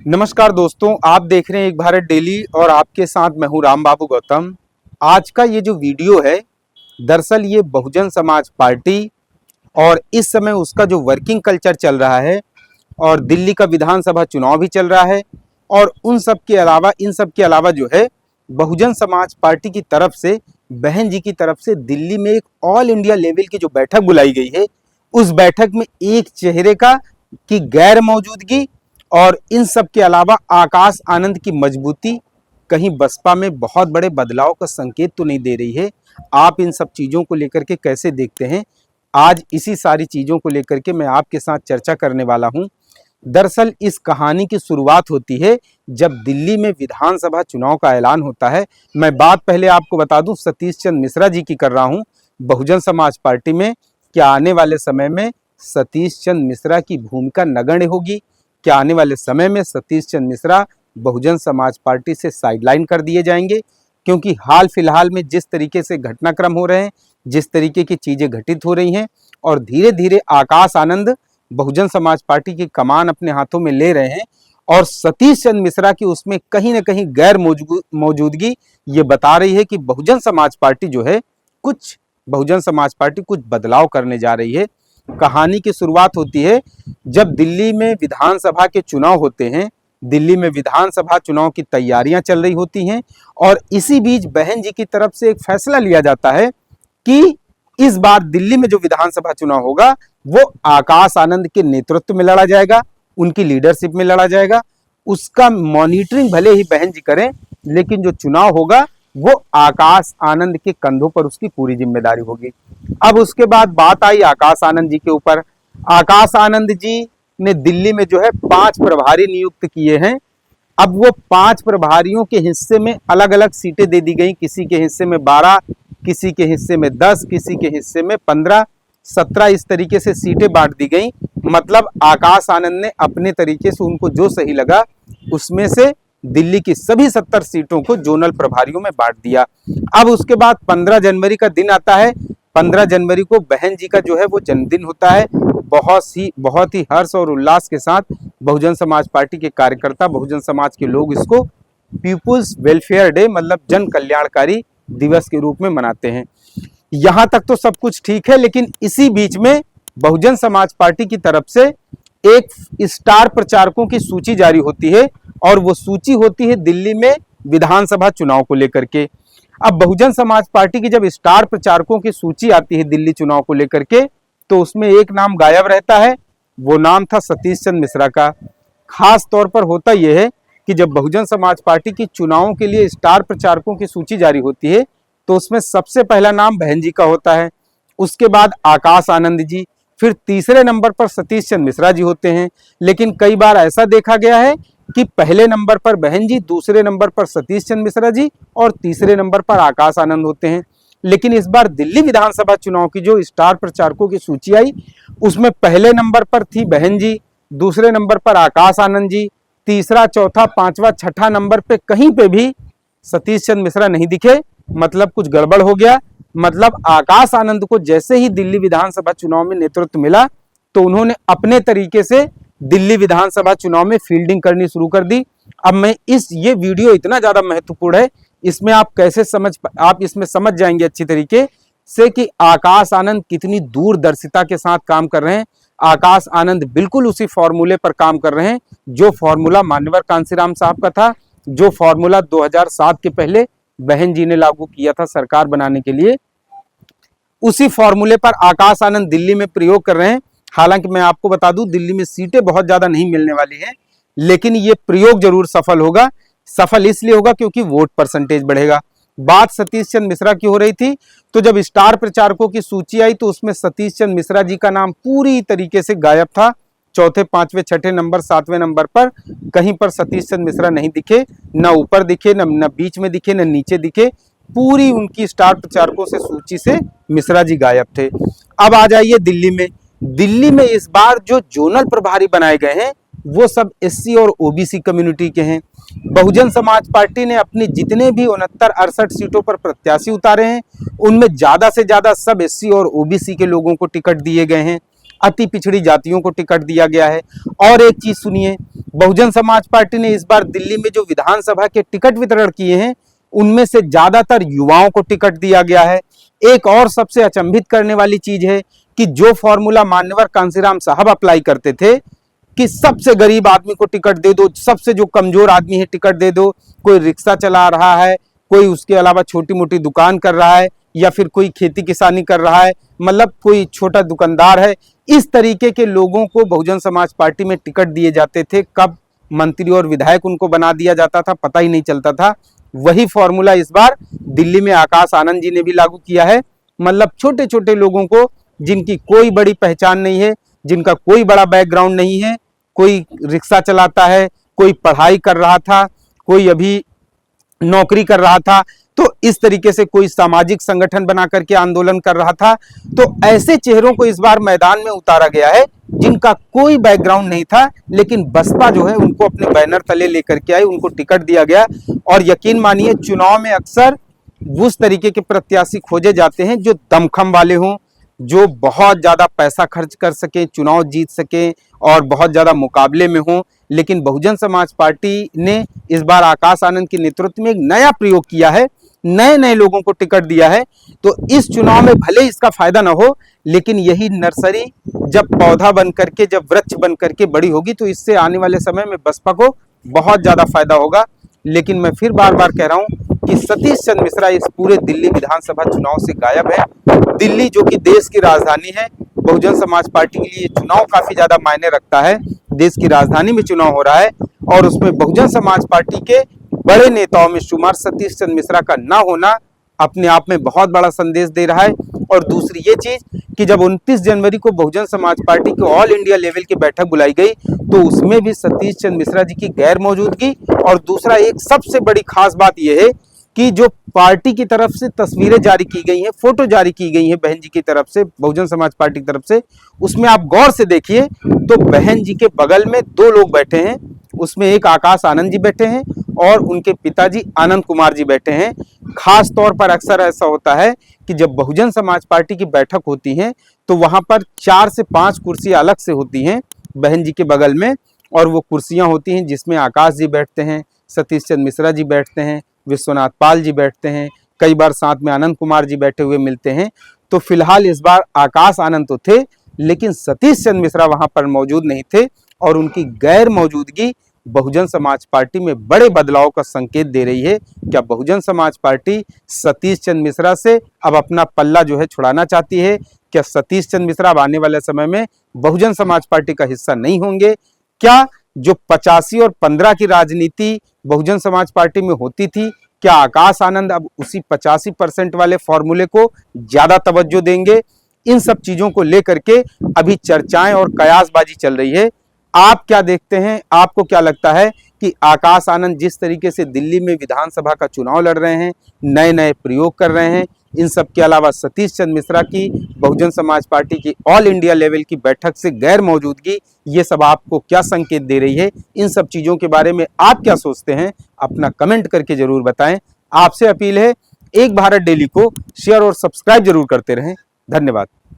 नमस्कार दोस्तों, आप देख रहे हैं एक भारत डेली और आपके साथ मैं हूं राम बाबू गौतम। आज का ये जो वीडियो है, दरअसल ये बहुजन समाज पार्टी और इस समय उसका जो वर्किंग कल्चर चल रहा है और दिल्ली का विधानसभा चुनाव भी चल रहा है और इन सब के अलावा जो है बहुजन समाज पार्टी की तरफ से, बहन जी की तरफ से दिल्ली में एक ऑल इंडिया लेवल की जो बैठक बुलाई गई है, उस बैठक में एक चेहरे की गैर मौजूदगी और इन सब के अलावा आकाश आनंद की मजबूती कहीं बसपा में बहुत बड़े बदलाव का संकेत तो नहीं दे रही है। आप इन सब चीज़ों को लेकर के कैसे देखते हैं, आज इसी सारी चीज़ों को लेकर के मैं आपके साथ चर्चा करने वाला हूं। दरअसल इस कहानी की शुरुआत होती है जब दिल्ली में विधानसभा चुनाव का ऐलान होता है। मैं बात पहले आपको बता दूं, सतीश चंद्र मिश्रा जी की कर रहा हूं बहुजन समाज पार्टी में। क्या आने वाले समय में सतीश चंद्र मिश्रा की भूमिका नगण्य होगी? क्या आने वाले समय में सतीश चंद्र मिश्रा बहुजन समाज पार्टी से साइडलाइन कर दिए जाएंगे? क्योंकि हाल फिलहाल में जिस तरीके से घटनाक्रम हो रहे हैं, जिस तरीके की चीजें घटित हो रही हैं और धीरे धीरे आकाश आनंद बहुजन समाज पार्टी की कमान अपने हाथों में ले रहे हैं और सतीश चंद्र मिश्रा की उसमें कहीं ना कहीं गैर मौजूदगी ये बता रही है कि बहुजन समाज पार्टी कुछ बदलाव करने जा रही है। कहानी की शुरुआत होती है जब दिल्ली में विधानसभा के चुनाव होते हैं। दिल्ली में विधानसभा चुनाव की तैयारियां चल रही होती हैं और इसी बीच बहन जी की तरफ से एक फैसला लिया जाता है कि इस बार दिल्ली में जो विधानसभा चुनाव होगा वो आकाश आनंद के नेतृत्व में लड़ा जाएगा, उनकी लीडरशिप में लड़ा जाएगा। उसका मॉनिटरिंग भले ही बहन जी करें, लेकिन जो चुनाव होगा वो आकाश आनंद के कंधों पर उसकी पूरी जिम्मेदारी होगी। अब उसके बाद बात आई आकाश आनंद जी के ऊपर। आकाश आनंद जी ने दिल्ली में जो है 5 प्रभारी नियुक्त किए हैं। अब वो 5 प्रभारियों के हिस्से में अलग अलग सीटें दे दी गई। किसी के हिस्से में 12, किसी के हिस्से में 10, किसी के हिस्से में 15, 17, इस तरीके से सीटें बांट दी गई। मतलब आकाश आनंद ने अपने तरीके से उनको जो सही लगा उसमें से दिल्ली की सभी 70 सीटों को जोनल प्रभारियों में बांट दिया। अब उसके बाद 15 जनवरी का दिन आता है। 15 जनवरी को बहन जी का जो है वो जन्मदिन होता है। बहुत ही हर्ष और उल्लास के साथ बहुजन समाज पार्टी के कार्यकर्ता, बहुजन समाज के लोग इसको पीपुल्स वेलफेयर डे मतलब जन कल्याणकारी दिवस के रूप में मनाते हैं। यहां तक तो सब कुछ ठीक है, लेकिन इसी बीच में बहुजन समाज पार्टी की तरफ से एक स्टार प्रचारकों की सूची जारी होती है और वो सूची होती है दिल्ली में विधानसभा चुनाव को लेकर के। अब बहुजन समाज पार्टी की जब स्टार प्रचारकों की सूची आती है दिल्ली चुनाव को लेकर के, तो उसमें एक नाम गायब रहता है। वो नाम था सतीश चंद्र मिश्रा का। खास तौर पर होता यह है कि जब बहुजन समाज पार्टी की चुनावों के लिए स्टार प्रचारकों की सूची जारी होती है तो उसमें सबसे पहला नाम बहन जी का होता है, उसके बाद आकाश आनंद जी, फिर तीसरे नंबर पर सतीश चंद्र मिश्रा जी होते हैं। लेकिन कई बार ऐसा देखा गया है कि पहले नंबर पर बहन जी, दूसरे नंबर पर सतीश चंद्र मिश्रा जी और तीसरे नंबर पर आकाश आनंद होते हैं। लेकिन इस बार दिल्ली विधानसभा चुनाव की जो स्टार प्रचारकों की सूची आई उसमें पहले नंबर पर थी बहन जी, दूसरे नंबर पर आकाश आनंद जी, तीसरा, चौथा, पांचवा, छठा नंबर पे कहीं पे भी सतीश चंद्र मिश्रा नहीं दिखे। मतलब कुछ गड़बड़ हो गया। मतलब आकाश आनंद को जैसे ही दिल्ली विधानसभा चुनाव में नेतृत्व मिला तो उन्होंने अपने तरीके से दिल्ली विधानसभा चुनाव में फील्डिंग करनी शुरू कर दी। अब ये वीडियो इतना ज्यादा महत्वपूर्ण है, इसमें आप इसमें समझ जाएंगे अच्छी तरीके से कि आकाश आनंद कितनी दूरदर्शिता के साथ काम कर रहे हैं। आकाश आनंद बिल्कुल उसी फॉर्मूले पर काम कर रहे हैं जो फॉर्मूला मान्यवर कांशीराम साहब का था, जो फॉर्मूला 2007 के पहले बहन जी ने लागू किया था सरकार बनाने के लिए। उसी फॉर्मूले पर आकाश आनंद दिल्ली में प्रयोग कर रहे हैं। हालांकि मैं आपको बता दूं, दिल्ली में सीटें बहुत ज्यादा नहीं मिलने वाली हैं, लेकिन ये प्रयोग जरूर सफल होगा। सफल इसलिए होगा क्योंकि वोट परसेंटेज बढ़ेगा। बात सतीश चंद्र मिश्रा की हो रही थी, तो जब स्टार प्रचारकों की सूची आई तो उसमें सतीश चंद्र मिश्रा जी का नाम पूरी तरीके से गायब था। चौथे, पांचवें, छठे नंबर, 7वें नंबर पर कहीं पर सतीश चंद्र मिश्रा नहीं दिखे, न ऊपर दिखे, न बीच में दिखे, न नीचे दिखे। पूरी उनकी स्टार प्रचारकों से सूची से मिश्रा जी गायब थे। अब आ जाइए दिल्ली में। दिल्ली में इस बार जो जोनल प्रभारी बनाए गए हैं वो सब एससी और ओबीसी कम्युनिटी के हैं। बहुजन समाज पार्टी ने अपनी जितने भी 69-68 सीटों पर प्रत्याशी उतारे हैं उनमें ज्यादा से ज्यादा सब एससी और ओबीसी के लोगों को टिकट दिए गए हैं। अति पिछड़ी जातियों को टिकट दिया गया है। और एक चीज सुनिए, बहुजन समाज पार्टी ने इस बार दिल्ली में जो विधानसभा के टिकट वितरण किए हैं उनमें से ज्यादातर युवाओं को टिकट दिया गया है। एक और सबसे अचंभित करने वाली चीज है कि जो फॉर्मूला मान्यवर कांसीराम साहब अप्लाई करते थे कि सबसे गरीब आदमी को टिकट दे दो, सबसे जो कमजोर आदमी है टिकट दे दो, कोई रिक्शा चला रहा है, कोई उसके अलावा छोटी मोटी दुकान कर रहा है, या फिर कोई खेती किसानी कर रहा है, मतलब कोई छोटा दुकानदार है, इस तरीके के लोगों को बहुजन समाज पार्टी में टिकट दिए जाते थे। कब मंत्री और विधायक उनको बना दिया जाता था पता ही नहीं चलता था। वही फॉर्मूला इस बार दिल्ली में आकाश आनंद जी ने भी लागू किया है। मतलब छोटे छोटे लोगों को, जिनकी कोई बड़ी पहचान नहीं है, जिनका कोई बड़ा बैकग्राउंड नहीं है, कोई रिक्शा चलाता है, कोई पढ़ाई कर रहा था, कोई अभी नौकरी कर रहा था, तो इस तरीके से कोई सामाजिक संगठन बना करके आंदोलन कर रहा था, तो ऐसे चेहरों को इस बार मैदान में उतारा गया है जिनका कोई बैकग्राउंड नहीं था, लेकिन बसपा जो है उनको अपने बैनर तले लेकर के आई, उनको टिकट दिया गया। और यकीन मानिए चुनाव में अक्सर उस तरीके के प्रत्याशी खोजे जाते हैं जो दमखम वाले हों, जो बहुत ज्यादा पैसा खर्च कर सके, चुनाव जीत सके और बहुत ज्यादा मुकाबले में हो। लेकिन बहुजन समाज पार्टी ने इस बार आकाश आनंद के नेतृत्व में एक नया प्रयोग किया है, नए नए लोगों को टिकट दिया है। तो इस चुनाव में भले इसका फायदा ना हो, लेकिन यही नर्सरी जब पौधा बन करके, जब वृक्ष बन करके बड़ी होगी, तो इससे आने वाले समय में बसपा को बहुत ज्यादा फायदा होगा। लेकिन मैं फिर बार बार कह रहा हूं कि सतीश चंद्र मिश्रा इस पूरे दिल्ली विधानसभा चुनाव से गायब है। दिल्ली जो कि देश की राजधानी है, बहुजन समाज पार्टी के लिए चुनाव काफी ज्यादा मायने रखता है। देश की राजधानी में चुनाव हो रहा है और उसमें बहुजन समाज पार्टी के बड़े नेताओं में शुमार सतीश चंद्र मिश्रा का ना होना अपने आप में बहुत बड़ा संदेश दे रहा है। और दूसरी ये चीज कि जब 29 जनवरी को बहुजन समाज पार्टी की ऑल इंडिया लेवल की बैठक बुलाई गई, तो उसमें भी सतीश चंद्र मिश्रा जी की गैर मौजूदगी। और दूसरा एक सबसे बड़ी खास बात यह है कि जो पार्टी की तरफ से तस्वीरें जारी की गई हैं, फोटो जारी की गई हैं बहन जी की तरफ से, बहुजन समाज पार्टी की तरफ से, उसमें आप गौर से देखिए तो बहन जी के बगल में दो लोग बैठे हैं। उसमें एक आकाश आनंद जी बैठे हैं और उनके पिताजी आनंद कुमार जी बैठे हैं। खास तौर पर अक्सर ऐसा होता है कि जब बहुजन समाज पार्टी की बैठक होती है तो वहां पर 4 से 5 कुर्सियां अलग से होती हैं बहन जी के बगल में, और वो कुर्सियां होती हैं जिसमें आकाश जी बैठते हैं, सतीश चंद्र मिश्रा जी बैठते हैं, विश्वनाथ पाल जी बैठते हैं, कई बार साथ में आनंद कुमार जी बैठे हुए मिलते हैं। तो फिलहाल इस बार आकाश आनंद तो थे, लेकिन सतीश चंद्र मिश्रा वहां पर मौजूद नहीं थे, और उनकी गैर मौजूदगी बहुजन समाज पार्टी में बड़े बदलाव का संकेत दे रही है। क्या बहुजन समाज पार्टी सतीश चंद्र मिश्रा से अब अपना पल्ला जो है छुड़ाना चाहती है? क्या सतीश चंद्र मिश्रा अब आने वाले समय में बहुजन समाज पार्टी का हिस्सा नहीं होंगे? क्या जो 85 और 15 की राजनीति बहुजन समाज पार्टी में होती थी, क्या आकाश आनंद अब उसी 85% वाले फॉर्मूले को ज्यादा तवज्जो देंगे? इन सब चीजों को लेकर के अभी चर्चाएं और कयासबाजी चल रही है। आप क्या देखते हैं? आपको क्या लगता है कि आकाश आनंद जिस तरीके से दिल्ली में विधानसभा का चुनाव लड़ रहे हैं, नए नए प्रयोग कर रहे हैं, इन सब के अलावा सतीश चंद्र मिश्रा की बहुजन समाज पार्टी की ऑल इंडिया लेवल की बैठक से गैर मौजूदगी, ये सब आपको क्या संकेत दे रही है? इन सब चीजों के बारे में आप क्या सोचते हैं? अपना कमेंट करके जरूर बताएं। आपसे अपील है, एक भारत डेली को शेयर और सब्सक्राइब जरूर करते रहें। धन्यवाद।